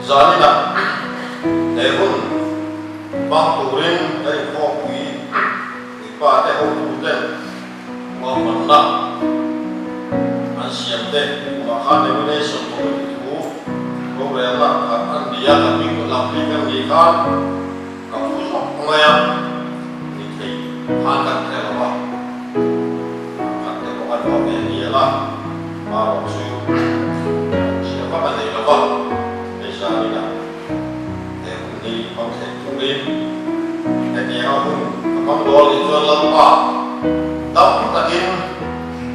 zanina ehun bang turin dari kopi ipa te hote wa manna ansiam te wa khane ne so tu ko rela an dia kami ko lapikan ni kan ka fu so ngaya ni thei han kan te la kan te ko an wa ni la ma ro su siapa kan ni la ba ni zanina ehun ni bang te turin ini aku memang dol itu lemah, tapi tadi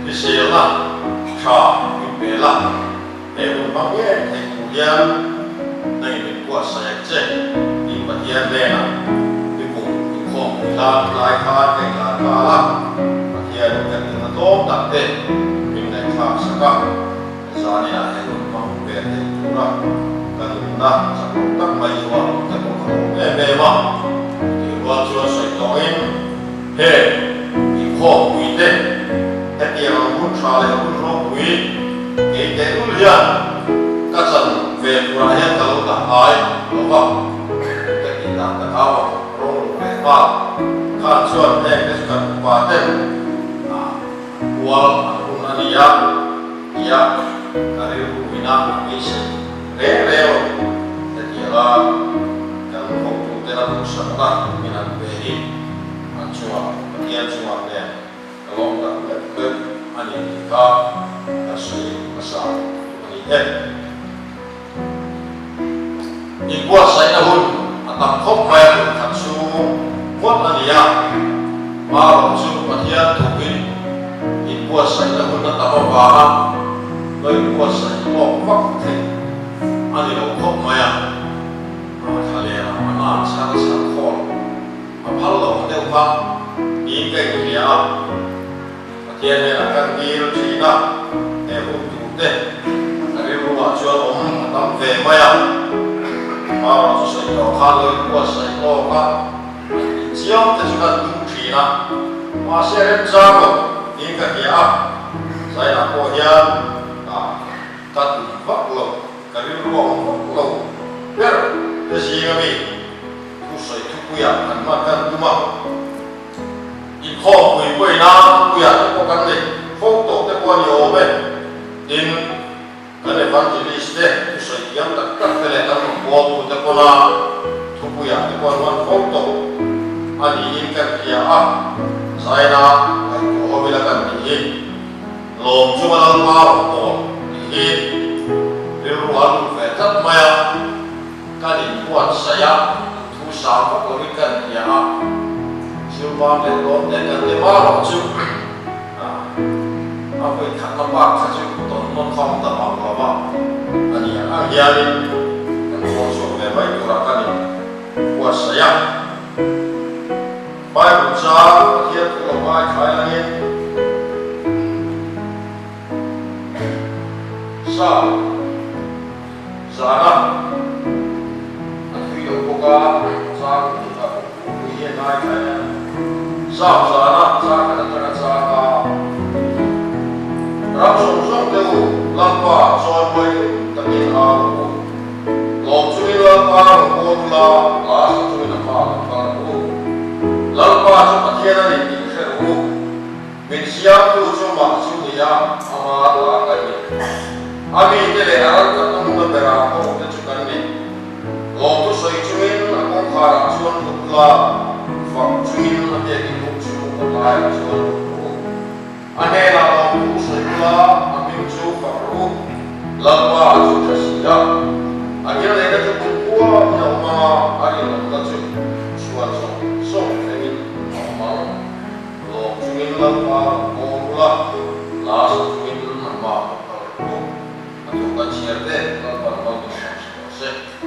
disela, cah, bela, memangnya kemudian dengan kuasa yang cek di bagian mana, di kong kita laikan dengan kalah, bagian kita top tak deh, ini tak sekak, misalnya memang bela curang, karena sebelum tak majuan, tapi memang wa chua sai toin he i kho ui te he ti ang bu tra le bu ro ui ke te u ya ka chan ve pura ya ka lo ta ai lo ba te ki ta ta ka wa ro ve ba ka chuan he ke ka pa te wal ku na ni ya ka ri u ina mi se re o te ti la dalam usaha minat beri acua bagian cuma dia kalau tak ke anita asli asal ini dibuat saya pun atau kop bayar katsu buat ania mau su bagian tubi dibuat saya pun atau bahan dibuat saya mau waktu anita kop bayar kalian mana sekarang kol, apa lo mau apa? Ini kayak dia, bagian yang akan Cina, untuk deh, dari rumah jual atau femaya, mau sesuai kalau kuasa itu apa? Siapa tersuka Cina, masih rencana, ini kayak dia, saya nak koyak, tak lo, dari rumah lo, biar Desi kami, kusai tu kuya, kan makan rumah. Ikho kui na kuya tu bukan deh, foto tu kuan yobe, in kan evangelis deh, kusai yang tak terletak membuat tu kuan tu kuya tu kuan foto. Ani ingat dia saya nak aku hobilakan ini, lom cuma lalpar tu, ini di ruang fetat maya. Kali buat saya usaha memberikan dia siapa belum dengan lima ratus apa ikan lemak saja non kaum tamam lama ani yang yang masuk memang kurakan buat saya baik usaha dia kalau baik saya lagi sana buka sang punya naik saya sah sana sah kata sah langsung tu lampa soal boy tapi aku lom cumi lampa bola las cumi lampa cuma tiada ni seru mensiap tu cuma cumi ya amat lagi abi tele alat ketemu berapa tu cuma ni Waktu saya cumin, aku harap cuman buka cumin nanti itu cuman lain cuman buku. Aneh lah waktu saya ambil cuman lama sudah siap. Akhirnya mereka cukup kuat, nama hari mereka cuman so ini normal. Lo cumin lama, bola, las cumin nama kalau itu kan siapa kalau mau selesai.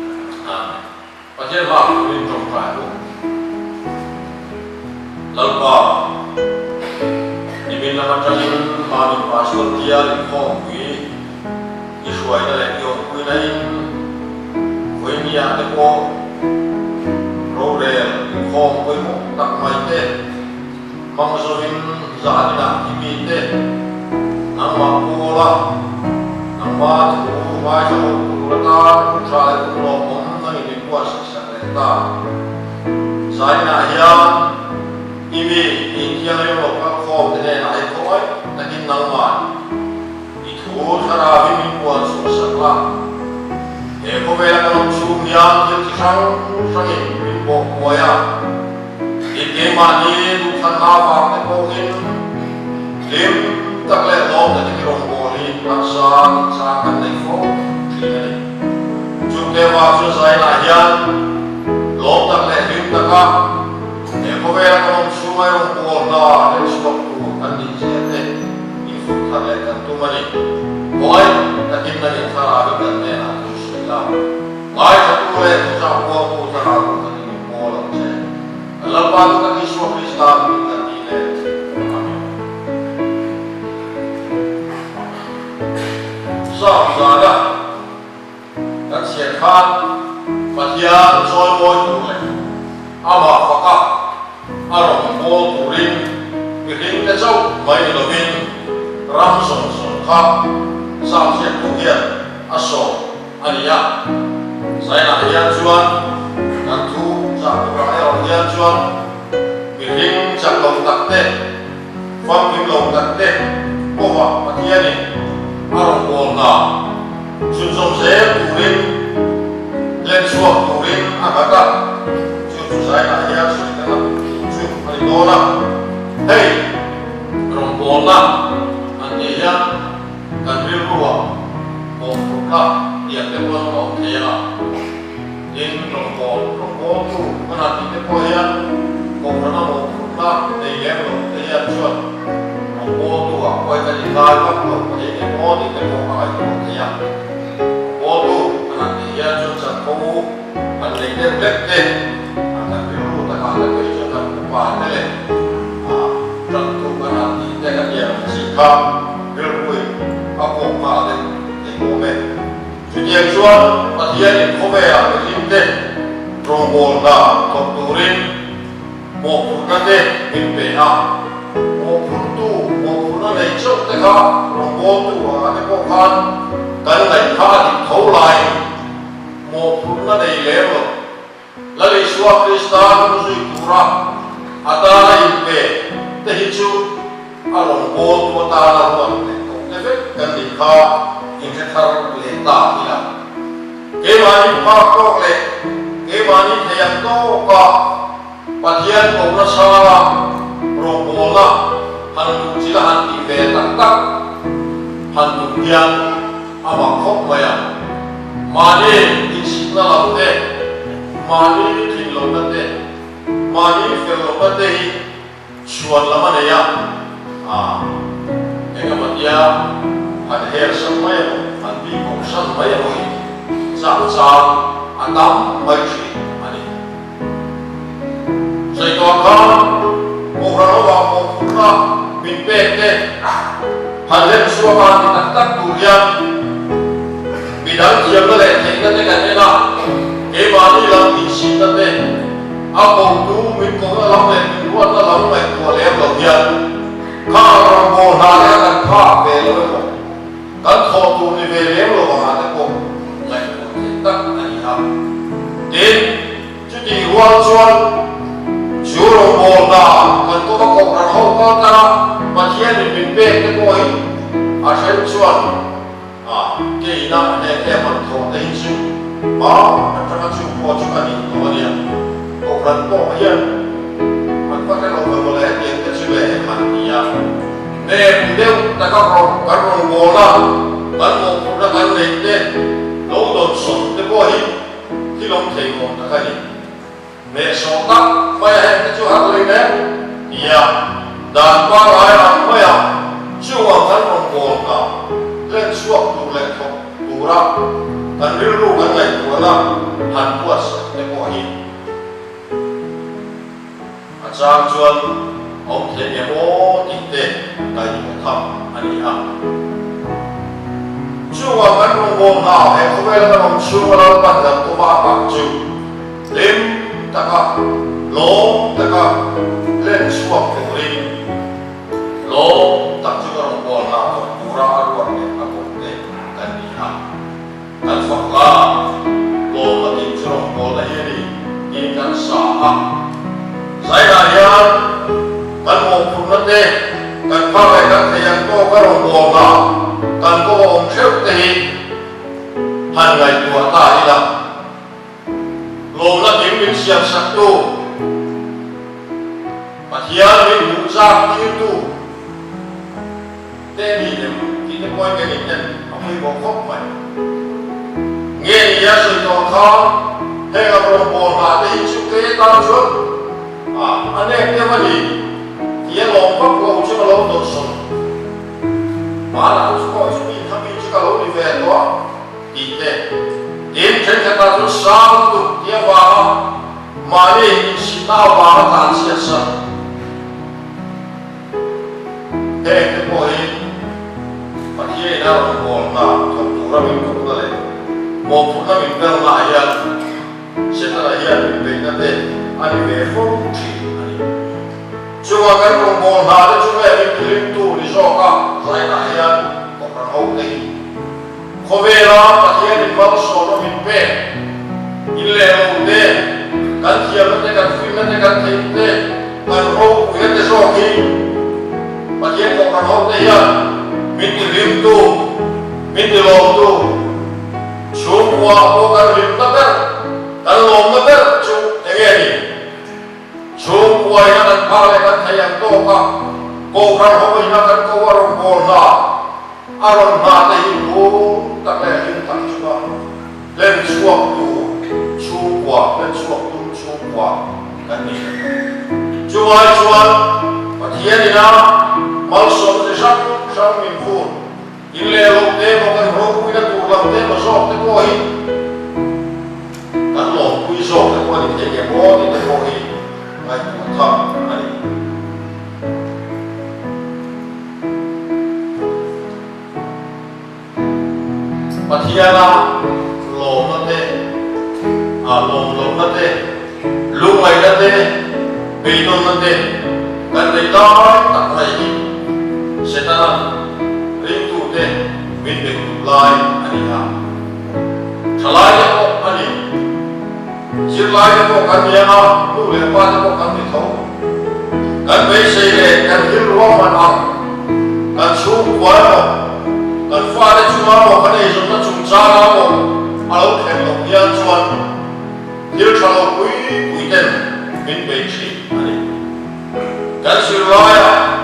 Pasal lah, ini jompa tu. Lalu di mana macam ini, mami pasal dia di kongui, isuai dalam kongui lain, kongui ni ada ko, role di kongui mo tak mai te, mangsuhin zahani nak kimi te, nama pola, nama tu macam tu letak, saya tu ta sai na hian imi inkiang yo ka khom te na ai khoi takin nang ma I thu thara vi min puan su sakla e ko vela kan chu hian ki thang sangi min bo moya I ke ma ni du than na wa te ko in lim tak le lo ta ki rong bo ni raksa sa kan nei fo thi nei chu ke wa chu sai na hian lo tak le lim ta ka e ko vela kan chu mai rong bo na le su tu kan ni je te I fu tha le kan tu mani oi takin na ni thara vi kan ne na tu sai la mai ta tu le tu sa ko tu thara ko ta ni mo lo che la pa tu ka Yesu Krista ni kan ni le sa da kan sia khan Pathian soi moi tu le ama faka arong ko tu rin ring te chau mai lo min ram song song kha sam sia tu hian aso ania sai na hian chuan kan thu sa ra ai hian chuan ring chak long tak te fam kim long tak te ko wa Pathian ni arong ko na sun som se tu rin lên xuống tu rin akata chu sai na hian su ta chu ai do na hey rong ko na an ni hian kan ri ruwa ko ka ya te ko no te na in rong ko tu kana ti te ko hian ko na mo na te ye lo te ya chuan rong ko tu a ko ka ni lai ka ko ye mo ni te ko ai ko te ya ko tu kana ti ya chu cha ko an le te te an ri ru ta ka ta ke chu ta pa te le trăng tu kana ti te ka ya chi ka ri ru a ko ma le te ko me chu ye chuan Pathian ni ko be a ni te rong bol na to tu rin mo pu na te in pe a mo pu na nei chok te ka rong bol tu a te ko khan kan nei kha ti thau lai mo pu na nei le lo la le Yesu Krista nu sui tura ata in pe te hi chu a rong bol tu ta la ro te fe kan ni kha in te thar le ta hi la ke ma ni pa ko le ke ma ni the yang to ka Pathian ko na sa rong bol na han tu chi la han ti ve tak tak han tu hian ama khop ma ya ma ni in si na la te ma ni thin lo na te ma ni fe lo na te hi chuan la ma ne ya e ka ma ya han her sam mai han bi ko san mai ho sa atam mai chi ani sai to ka mo ra no wa mo ka min pe te han le suwa ba ti tak tak tu ya bidang kiam le thei na te ka ne na e ba ni la ni si na te a ko tu min ko la me min wa ta la me ko le lo ya ka ra mo na ya ka kha pe lo ko kan kho tu ni ve le lo ma te ko lai ko tak ani ha tin chu ti wa chuan chu ro mo na kan to ko ra ho ka ta Pathian ni min pe te ko hi a sai chuan ke ina ne ke man tho te chu ma ta ka chu po chu ka ni to ni ko ran to hian man pa ka lo mo le ke te chu le man ni ya ne deu ta ka ro mo na kan mo pu ra kan nei te lo do son te ko hi ki long thei mo ta ka ni me so ta pa ya te chu ha le ne ya dan pa ra ya ma ya chu wa kan mo na le suak tu le thok tu ra kan ri ru kan lai tu na han puas te ko hi a chang chuan ông thế ne mo ti te kai ni tham ani a chu wa kan mo na he ko ve la nom chu ra pa da to ba pa chu lim ta ka lo ta ka len suak te ri lo ta chu ra mo na tu ra a ru ne a ko te kan ni a kan fa la lo ma ti chu mo la ye ni kan sa sai na hian kan mo phun na te kan pha lai kan thayang to ka rong bo na kan ko om theu te hi han ngai tua ta ila lom na ding min siam sak tu pathian min mu cha ki tu te ni dem ki te koi ke ni ten amui bo khop mai nghe ni ya soi to kha he ga rong bo na te chu ke ta chu ane ke ma ni ye lom pa ko chu ma lo to so ma la chu ko chu ni tham ni chu ka lo ni ve to ti te in chen ka ta chu sa tu ye wa ma ni si ta wa ta chi sa he ke ko hi pa ye na rong bo na to tu ra min ko ta le mo phu na min ka la ya se ta la ya ni be na te ani ve fo chi chua kan rong bo na de chu le min lim tu ni so ka sai na ya ko ka ho te ko ve la pa ye ni ma so no min pe in le lo de kan thia ma te kan fi ma te kan te te kan ro ku ye te so ki pa ye ko ka ho te ya min lim tu min lo tu chu wa ko ka lim ta ber kan lo ma ber chu te ge ni chung quay na kan pha le kan thayang to ka ko kan ho na kan ko warong ko na aron na te hi ko ta le hin ta chu ba len chuak tu chu kwa len chuak tu chu kwa kan ni chuan pathian ni na mal so te sang min fu in le lo te mo kan ro ku na tu lam te ma so te ko hi kan lo ku so te ko ni te ke mo ni te ko hi ai cũng thọ ai pathiana lo na te lo na te lu mai na te be don na te kan dei da tak mai ni setana ring tu te min be lai ani ha thalai ko ani chiếc lái cái bộ cắn nhẹ nó lúc liền qua cái bộ cắn bị thấu cắn bấy xây lệ cắn thiếu lúa mà nọ cắn xuống quá rồi cắn pha đấy chúng nó một cái này chúng nó trùng ra nó một áo kèm một yên chuan thiếu cho nó quý tên mình bị chỉ cắn chiếc lái à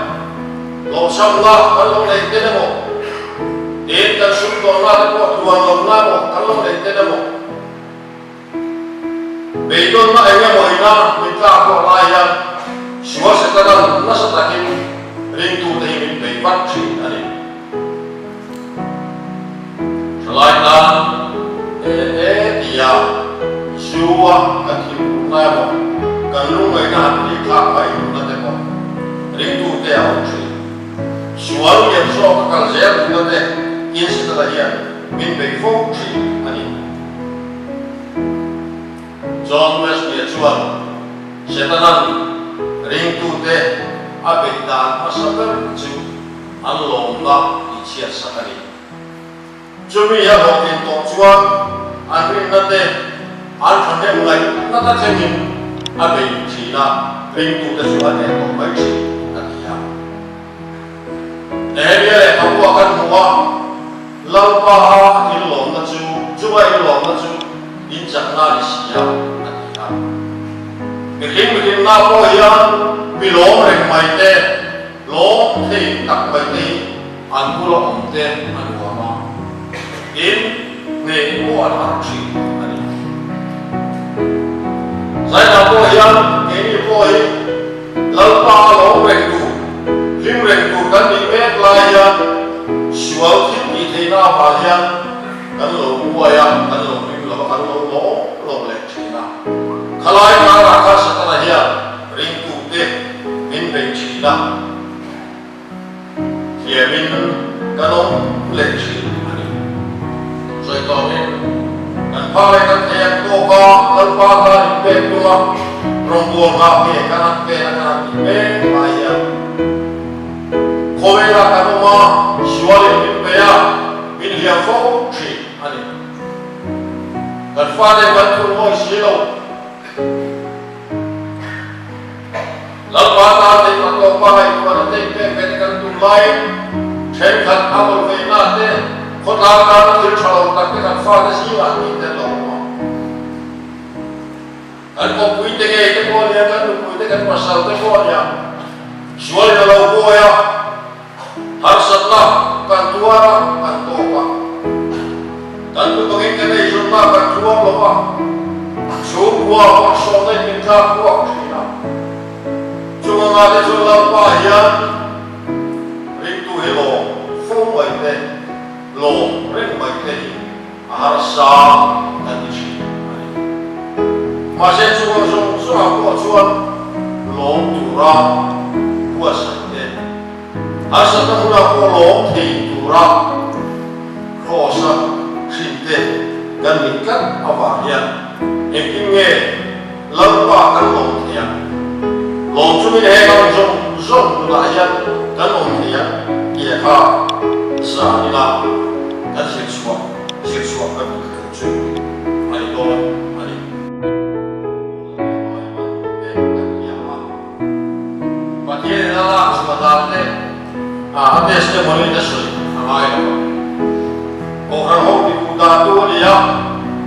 lồng sông la cắn lồng này tên một đến cắn xuống còn la cái bộ tuồng lồng la một cắn lồng này tên một be don ma ai mo ina min ka ko lai ya suwa se ta dan na sa ta kin ring tu te min be pat chi ani lai ta dia suwa ka ki na mo kan lu mai na ni ka mai na te mo ring tu te au chi suwa lu ye so ka ka ze na te yin se ta ya min be fo chi ani John Wesley chuan setanan ring tu te abedan masaber chu an lom na i chia sakari chumi ya hokin to chuan an ring na te an thane ngai na ta chengin abe china ring tu te chuan ne to mai chi atia ne le kawa kan huwa lalpa in lom na chu chuwa in lom na chu in chak na li sia Bikin na po yan bilong rin may te long te tak may te an kulo om te an wama in ne po an archi ani sai na po yan ini po hi lalpa long rin tu him rin tu kan di mek la yan sual tim di te na pa yan kan lo buwa yan kan lo rin lo kan lo le china kalai na raka satana hiya ring tu te min be china ye min kanom le chi ani soi to min kan pa le kan te ko ka kan pa ka be tu ma rong bo ma pe kan na be ma ya ko ve la kanoma suale min be ya min hiya fo chi ani kan fa le ban tu mo shi lo mai trên khát áo về na thế con lao ra nó thử chào đặt cái khát pha cái gì mà nhìn thấy lâu mà anh có quý thế cái con này anh có quý thế cái pasal cái con này sual yang lâu cô ya harus lah kan tua kan tua kan tu bagi kita itu lah kan tua loh semua pasal ini kita buat kita cuma ada jual payah itu hello phone vậy thế lo rất vậy thế harus dan di sini masih cuma jual lo turah puasa deh asal kamu nak kolom di turah rosa sinte dan ikat awalnya intinya lepas lom dia lom cuma ini kalau zong nelayan dan lom dia dia kah sahila dan seksual kan kerja hari itu hari dia adalah sebenarnya ada testimoni dasar amai orang hobi kuda tu dia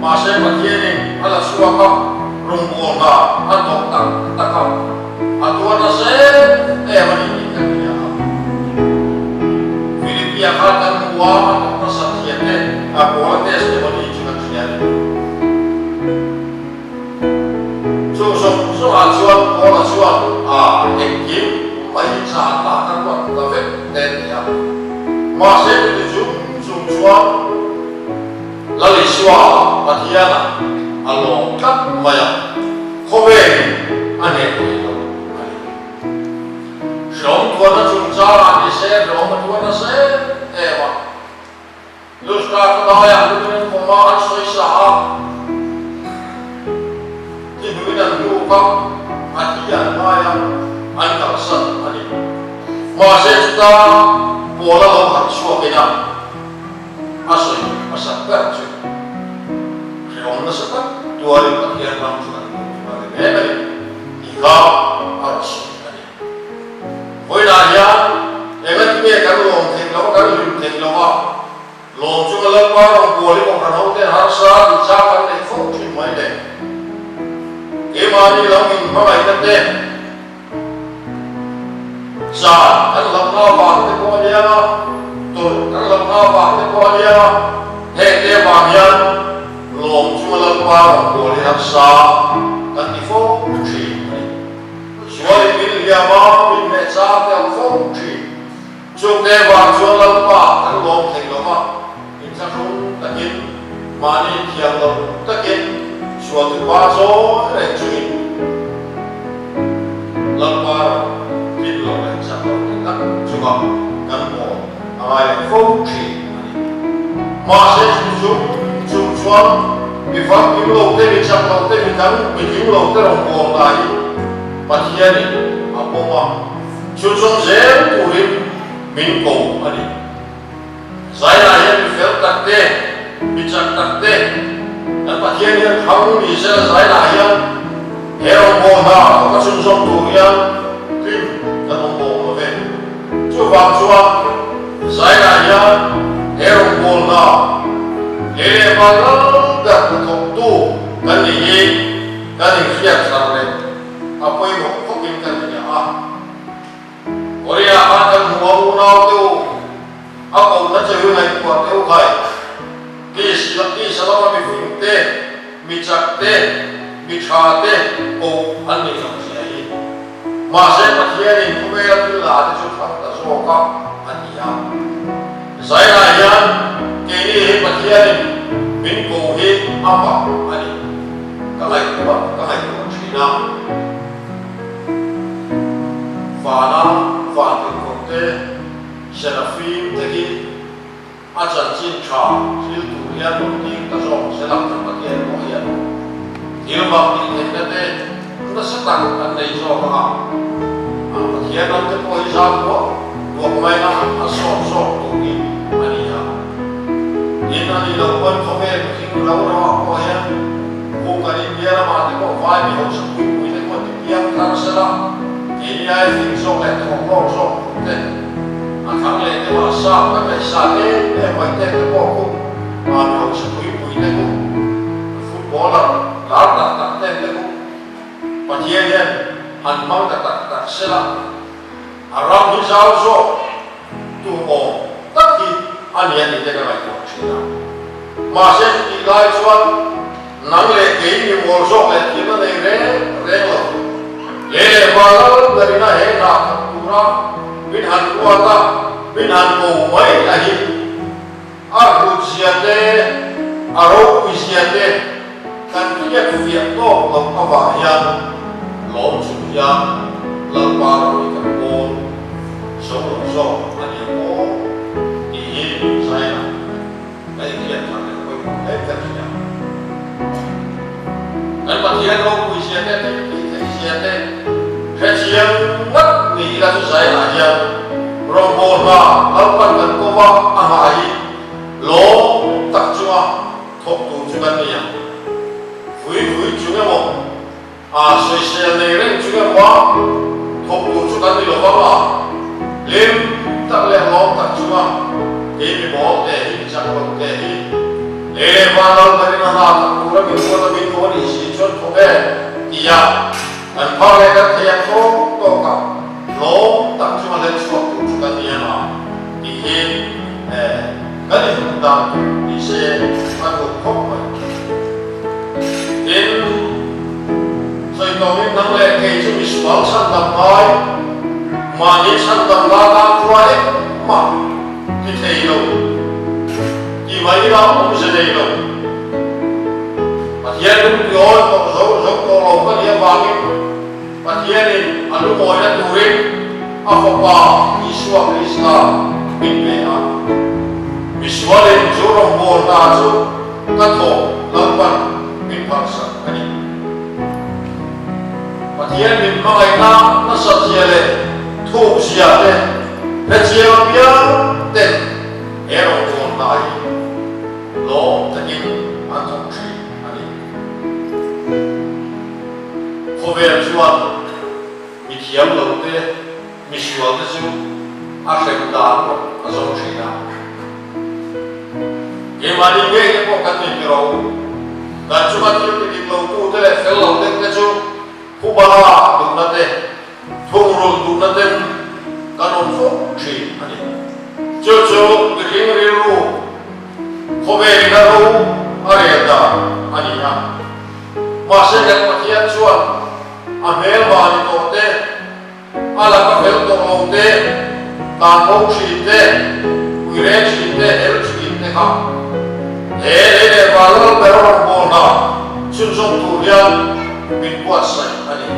masih bagian ada suaka rumpuna atau takam atau ada ini kan dia Filipina akan buat atau persaksiannya aku ada testimoni juga terjadi so ajuan orang ajuan ekim baik saat akan buat tapi dia masih tujuh jual lalu suara patiana alo kat maya kowe aneh itu Rom tuan juncara di saya Rom tuan saya ewa terus kalau yang dengan pemahaman sosial dan lupa hatian bayang antar sen ani masih kita pola lompat suapina asli masak kerja kalau nasekat 2000 yang langsung bagaimana ika harus ani koi nanya egat me kalau lim teknologi lom cuma lepas orang boleh orang hotel harus dicapai level cuma ini Imani langin mamai kate, sa kan lamna bahte ko dia, tu kan lamna bahte ko dia, heke bangyan, lom cuma lampa boleh haksa, kan tifo uci, suai bil yama bil meca yang fo uci, cuke bang cuma lampa kan lom tengloma, incakum takin, mani kiam lom takin. Suatu bahasa recui lepar video dan satu kita juga kan mau awal fungsi masih cucuan bifak kilo teh bisa kilo teh kan kilo teh orang lagi pasien apa mah cucuan saya turun minggu hari saya yang bifak tak teh bijak tak teh dan pasien yang kamu bisa saya layan herong bola atau sunsum durian tim dan bola ven coba saya layan herong bola hele malam dah betul tu kan ini siap sarle apa yang mau mungkin dia Korea akan mau tu apa udah cewek naik kuat tu kai Kis selama mifinte, micakte, bichate, o ane kamsiai. Masih pasien ini kumera tu lah ada cuci tak soka ania. Saya layan kini pasien minggu ini apa ani? Kalai Cina. Fana kote, Serafim tadi ajar cinta. Yang penting kasih selak tempat yang mulia. Ilmu ini kita kita setak anda iso apa? Dia nanti kau hisap dua pemain asok tu ini mania. Ini lakukan komen mungkin lawan apa ya? Bukan dia nama kau vibe harus kuih ini kau tiap terserah. Ini ayat ini sok letak sok. akhang le te ma sa ka te sa te mai te te ko ku ma no sa pui pui te ku footballer la ta te te ku pathian yen an mang ta sela aram hi zau zo tu o tak ki an yen ni te ka mai ko china ma se ti lai chuan nang le ke ni mor zo le ki na nei re lo le ba la dari na he na tura bin han kuata bin han ko mai la hi a ku siate a ro ku siate kan kia ku via to lo ka va hian lo chu hian la pa ro ka ko so zo ani ko ni hi sai na ai kia ta ne ko ai ka kia kan pa hian ro ku siate te siate he chiang ngat ni la su sai na hian ro bo na la pan kan ko wa a mai lo tak chua thok tu chu kan ni ya vui chu ga mo a soi se nei ren chu ga wa thok tu chu kan ni lo ba ma lim tak le lo tak chua ke mi mo te hi chak ko te hi le ba lo ka ni na na tu ra mi ko na mi ko ni si chon ko e iya an pa le ka te ya ko to ka lo tak chua le chu tu chu kan ni na ti hi cái này chúng ta đi xe ăn một khóc vậy đến rồi còn những năm lệ ngày chúng mình xuống sân tầm nói mà đi sân tầm la ta qua đấy mà thì thầy đâu thì mấy đó cũng sẽ đây đâu mà thiên cũng rồi còn dấu còn lâu có địa vàng ấy mà thiên thì anh lúc ngồi đã tù đi à phật bà Yeshua Krista mình về à Visualin jurong borna ju katho lampan min bangsa ani pathian min mangai na sajiale thu siale pechia pia ten ero borna ai lo takin anthong tri ani khover chuan mi thiam lo te mi sual te chu a khem dan a zong tri na cái mà đi về cái bộ cắt mình rồi, cả chúng ta chỉ đi lâu tu thế này, phải lâu thế cái chú, phụ bà đúng là thế, thùng rồi đúng là thế, cái nón phúc chỉ anh đi, chú cái gì người lu, không về cái lu, ai đó anh đi nha, mà sẽ cái mặt hiện chuan, anh về mà đi tổ thế, anh là cái về tổ lâu thế, tan phúc chỉ thế, quy rèn chỉ thế, el chỉ thế không. Ele valor berong bona sunsun turian min puasa ani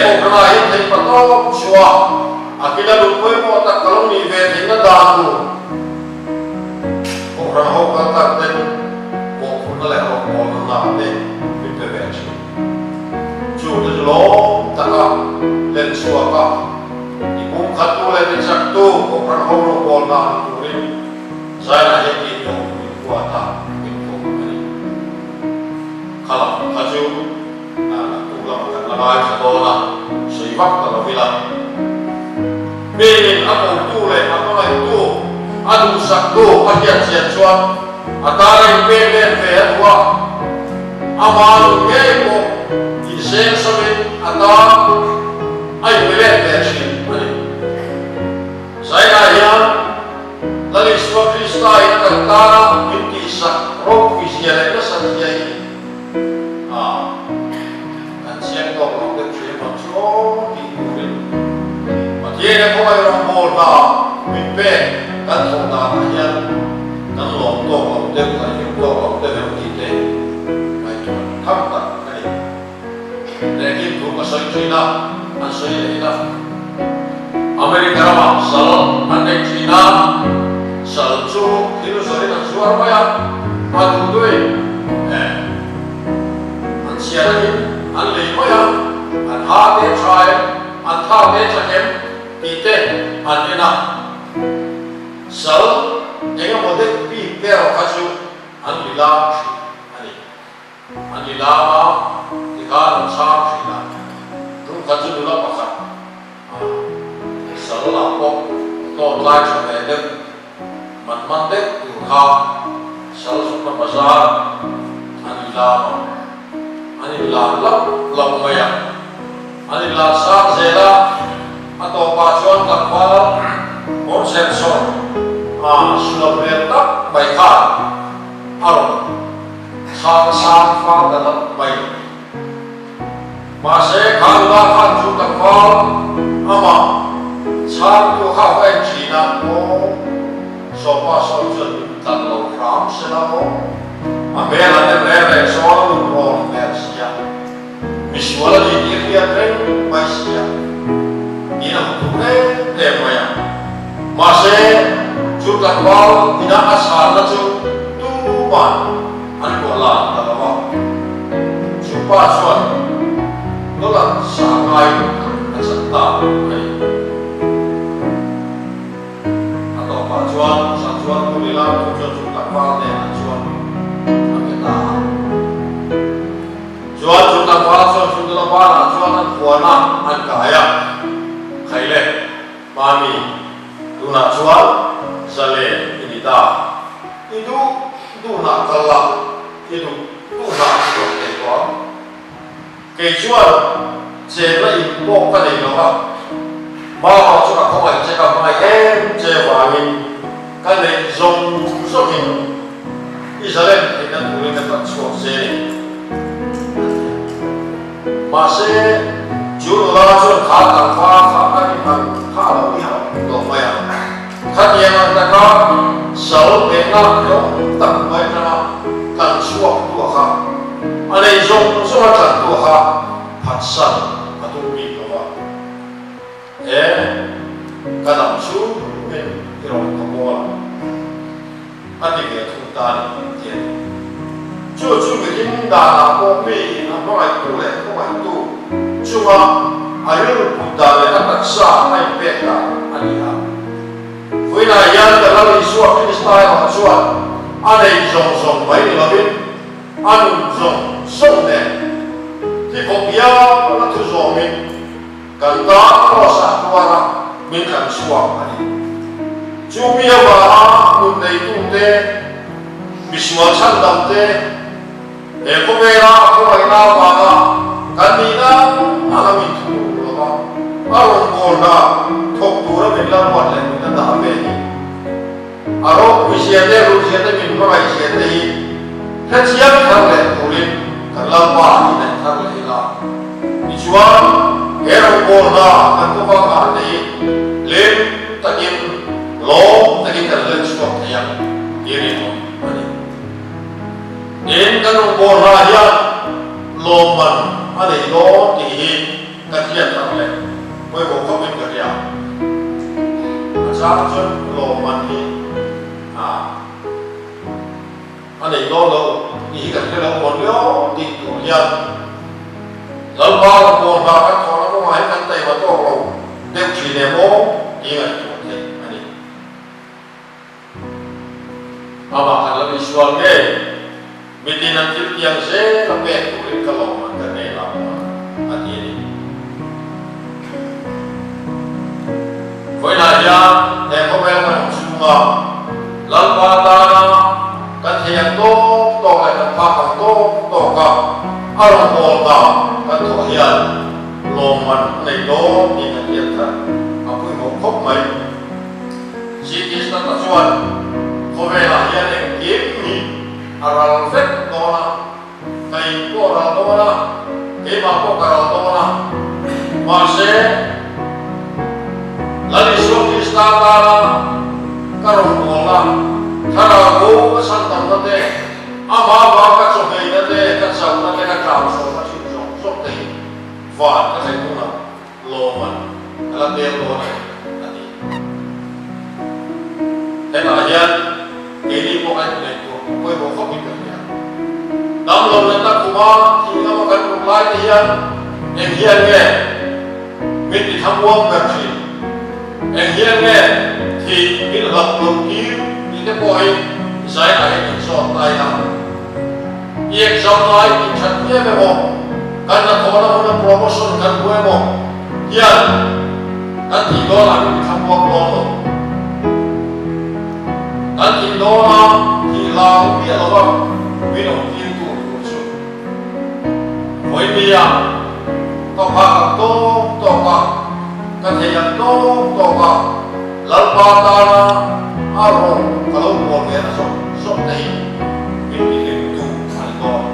mo kana hin thai pato chua akila lupoi mo ta kalong ni ve thina danu mo kana ho ka ta ten mo phun le ho mo na de min pe ve chi chu de lo ta ka len chua ka i mo khatu le de chak tu mo kana ho ro bona turin sai na he ki no kuata itu ini kalau kaju ulang lama sekolah seiwak kalau bilang pilih apa tule apa itu adu sakdo bagian sian atare pilih berwa amal kebo isen sabit atau ayo pilih bersi saya yang lalu Yesus Kristus yang tertara binti sak roh visualnya saja ini, kan siang kau belum terima cuma diurin, macamnya kau yang bola, mimpi kan sonda aja, kan lontong, lontong kita, macam kampak kali, lagi tu masuk China, masuk China, Amerika ramah, sel, andai China. Salju itu sering suara bayar, madu tuh, ansia lagi, anlih bayar, anhade try, anhade cakem, pite, anena, sal, jangan model pi pero kaju, anlila, anlila, tiga sam sila, tu kaju dulu pakai, sal lapok. to lai cho về được man đấy từ kha sal suk na bazar ani la lap lam maya ani la sa zela ato pa chuan tak pa mon sen so sulam ver tak bai kha aro sang sang fa da bai ma se kha la kha chu tak pa ama sang tu kha bai chi na mo so pa so chun tan lo ram se na mo a me la de re so ro sia visual di dia tren mai sia ina tu de maya mase chutak bal ina asal na chu tu ban an ko la ta ba chu pa chuan no la sa ngai a sa ta ai a to pa chuan sa chuan ku ni la chu chutak bal ne a chuan a ke ta chuan chutak bal chuan chutak bal a chuan an khuana an kaya khai le mami tuna chuan zale inita idu na kala idu na chuan te to ke chuan che la i po ka nei lo ba ma ha chu ka khoi che ka mai em che wa min ka nei zong so kin Israel te kan tu le ka chu se ma se chu la chu kha ta kha ka ni kha lo ni ha lo mai khát nhà mà ta có sáu đến năm đó tập mấy năm cần suốt tua khá anh ấy dùng suốt cần tua khá phát sản mà tôi bị nó vào cái làm chú mình cái lòng thầm mua anh ấy cái thùng ta đi tiền chú cái kinh đà là có bị nó lại tu lại không phải tu chú mà anh ấy cũng ta lại nó đặc sản hay biết là anh ấy làm với này dân ta lấy suốt cái style họ suốt anh ấy dùng mấy người biết anh dùng sông này thì có bia nó thu dùng mình cần đó có sản qua ra mình cần suốt anh ấy chú bia mà mình này tu thế mình suốt chân đầm thế để có về ra có phải ra mà cần đi ra anh mình thu rồi mà anh còn là thuộc tu ra mình làm một lần mình đã về aro usianya usianya min ko ai sia dei kan siap thang le tulin kan la pa ni na thang le la ni chuan hero ko na kan ko ba ma dei le takin lo takin kan le chu ta ya iri no ani en kan ko na ya lo man ani lo ti hi kan sia thang le koi ko ko min ka ya sa chun lo man ni anh ấy lo nghĩ cái là một điều định của nhân lần ba là một và các con nó có hai căn tay và to rồi đều chỉ để bố như vậy thế anh ấy mà kalau visual ke bitin nanti tiang se sampai kulit kalau makan ni lama hati ini với là gia để có vẻ là semua lần ba ta kan hiang to lại kan pa kan to ka aron ko ta kan to hian lo man nei do ni kan hian ta apui mo khop mai si kis ta chuan ko ve la hian en kim ni aral vet to na kai ko ra to na ke ma ko ka ra to na ma se la ni so kis ta karon ko la Kalau aku kesan tahu nanti, apa kat sokai nanti kat sahur nanti kat kau sokai sok teh, faham kat itu nak loman, kalau dia loman nanti. Dan ajar ini bukan itu, kau bukan itu ya. Dalam loman tak cuma hingga makan rumah dia, yang dia ni, minti tanggung bersih, yang dia ni, thì cái hợp đồng ký cái bồi giải lại những sọt tài nào, việc sau này những chuyện như vậy một, cái là có là một promotion cái quê một, hiện cái thì đó là những tham quan đó rồi, kan Indona hilang dia lawan minum itu lucu oi dia toka kan yang toka lalpatana arong kalau boleh sok teh ini itu algo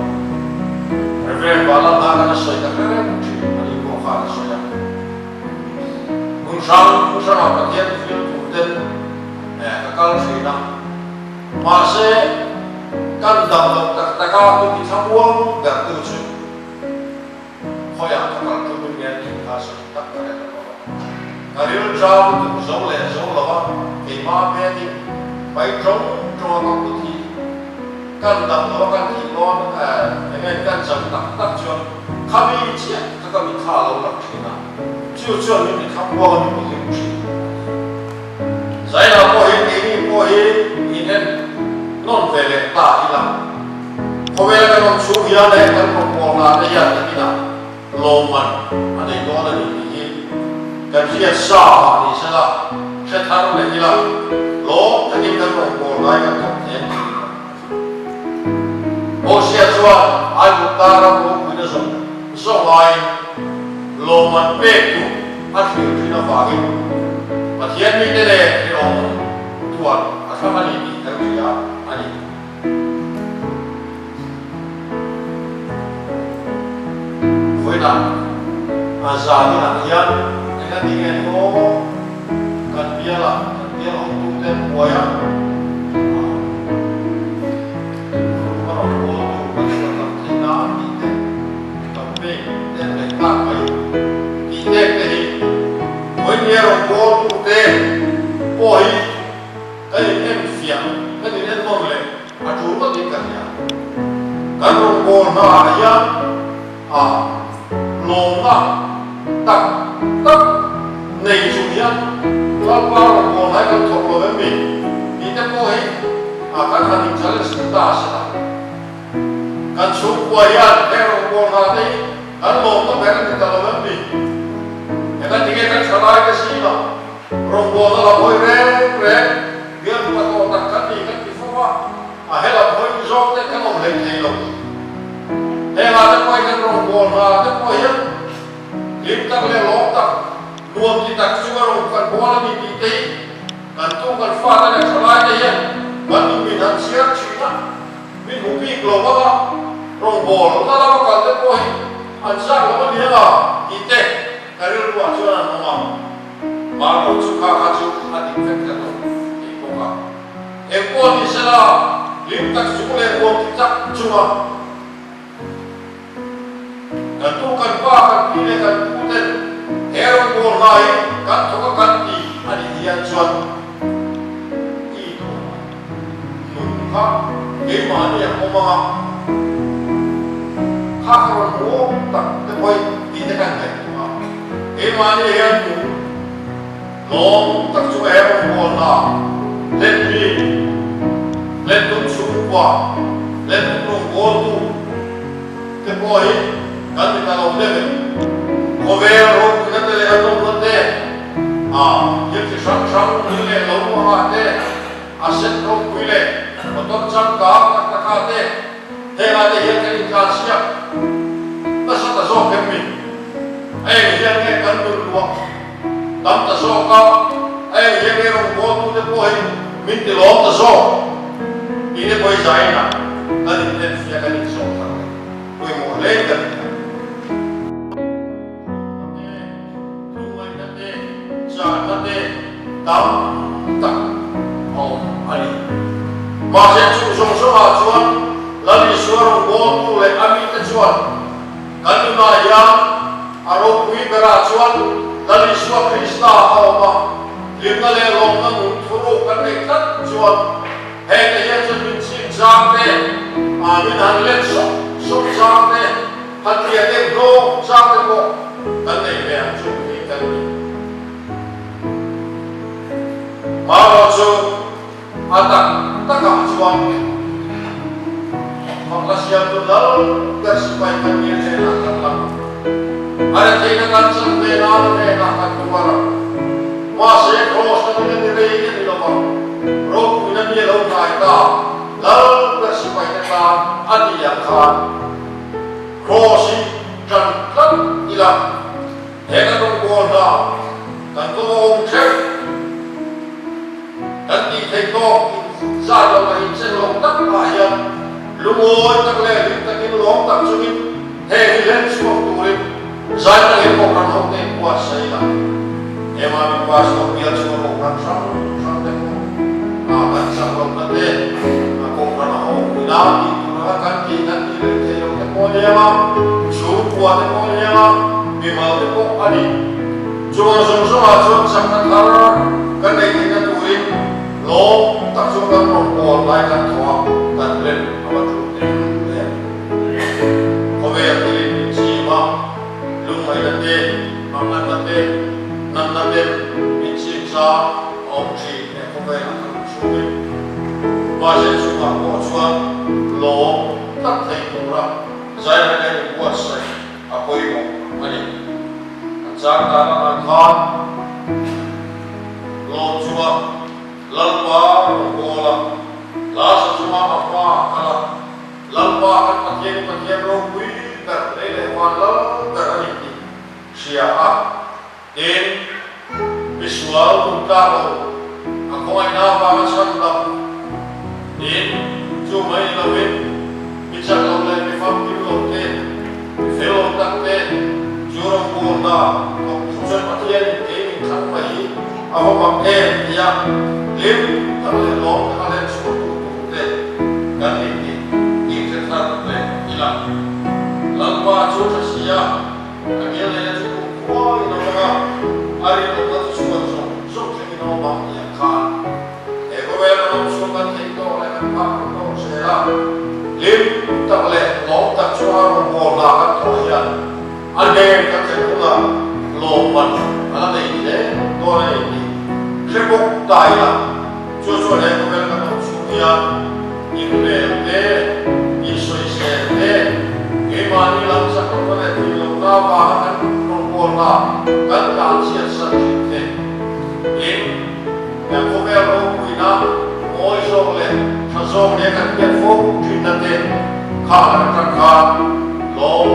reverend balang akan saya keren algo akan saya Musang apa dia film dan kakal sina masih kan dalam tak tu kita buang dan tuju kau yang kakal tu dunia kita tak ada Karena jauh tu jauh lah, kemah beri, baik jauh apa putih, kan dalam kan hilon, dengan kan jam tak jual, kami cia, kami kalau nak cina, jual ni kamu buat ni boleh mesti. Saya ini non vele tak hilang. Kau vele kan suria dah kan perempuan ada yang tidak loman, ada yang ada ni. Dan dia sah di sana, saya taruh lagi lah. Lo tadi kan orang lain kan yang oh saya jual, aku taruh lo punya so lain, lo manpek tu, aku punya bagi. Matian ni deh, orang tuan, asal mana ni, kalau dia, ani. Foi nak, asal ni nak kian. Dengan kan dia untuk dan buaya orang bodoh macam kita tapi dan mereka kita ni punya orang bodoh dan boy kan enfian kan ini boleh acuh tak ikannya kan orang bodoh ya lomba tak này chủ nhân lo bao là một hai con thuộc vào với mình đi theo cô ấy các anh mình sẽ là chúng ta sẽ làm cần số quay ăn theo một là đi cần một nó bé là ta với mình người ta chỉ nghe các sở lại cái gì mà rồi một là hơi rẻ biết mà còn đặt cái gì cái phương pháp hay là hơi do cái lòng lệnh gì rồi hay là cái quay cái rồi một là cái quay hết liếm tắc lên lót tắc Luang kita suara bukan bola di titik, gantung kan fata yang selain dia, gantung bidang siap cina, bin hubi global, rombol, tak lama kata koi, ansar lama dia lah, titik, dari luar cina nama, baru suka kacau adik kita tu, ibuka, ekor di sana, limtak suku ekor kita cuma, gantung kan fata, pilih kan putih. Herong bolai kan toka kanti adi dia jual itu nunca gimana yang omong kakron o tak terpoy ini kan gimana yang long tak cuba herong bola let cuba let tu terpoy kan kita lalu deh Governor kita lihat dulu deh, yang disang pilih lalu ada aset kau pilih, betul cakap kata deh, ada yang kena siap, masa tak sok kami, yang kan berdua, tam tak sok kau, yang orang bodoh tu boleh minta lo tak sok, ini boleh saya, kan ini dia kan ini sok, boleh mulai kan. Tam tak ani masih susung acuan lalu suara botu le ami acuan kanuna ya arok kui beracuan lalu suara Krista awma lima le longan untuk kan dekat cuan hei dia jadi cinta amin hanlet sok sampai hati ada bro sampai kok kan dia cuma kan Malah atak tak kacuan, maka siapa lalu tersampaikan dia enakan lalu. Ada tindakan sampai lalu enakan keluar. Masih cross dengan diri ini di dalam. Roh punya dia lâu ngày ta lâu đã sẽ phải ta ăn đi ăn khan crossing trần thất đi làm hẹn ở trong buồn ta cần có ông chết cần đi thấy to ra đầu này sẽ lòng tắc lại hiện lúc ngồi tắc lệ ta kinh lòng tắc xuống hẹn lên xuống tù đi giải ta hiện một khăn không thể qua xây là em mà mình qua xuống biên xuống một khăn sáng sáng thế kan sabab nate ako kana ho inami kuna kan ki nan ki te yo te ko lema su ko te ko lema mi ma te ko ani jo so so a so sang kan thar kan nei ki na tuin lo tak so kan ko lai kan thwa kan len awa tu te le ko ve ti chi ma lung mai na te mangan na te nan na te mi chi sa om chi ne ko ve na và sẽ chúng ta có chuan lỗ tắc thành tụ ra giải ra cái quạt sấy à quay một anh em chắc ta là ăn khan lỗ chua lần ba lỗ la lá sa chua mà qua cả lần ba ăn mặt tiền lỗ quý cả đây là hoàn lớn cả anh em xia à đến visual chúng ta ako ay napakasang din sumay lawin bisak lawin bifam kilawte bifilawtakte jurang kurda kung matiyan gaming kang mahi ako mag-air iya lim kalilong kalilong sukutukute ganiti ikitatakte ilang lalwa chusa siya kagila yan sukukuha inawaga arito nato suwansong sukling inawang iya kan, governo sukan itu oleh Pak Saya, lim terleh long tak suara bola kan toyan, ada yang kacau loman, ada ini, dua ini, sebab daya, justru oleh governo sukia, Indonesia, Israel, gimana langsung oleh film bahan bola, kan kacian saja, ini yang governo punya moi sogle, sazong dia kan dia fokus di nanti, kalau kan lo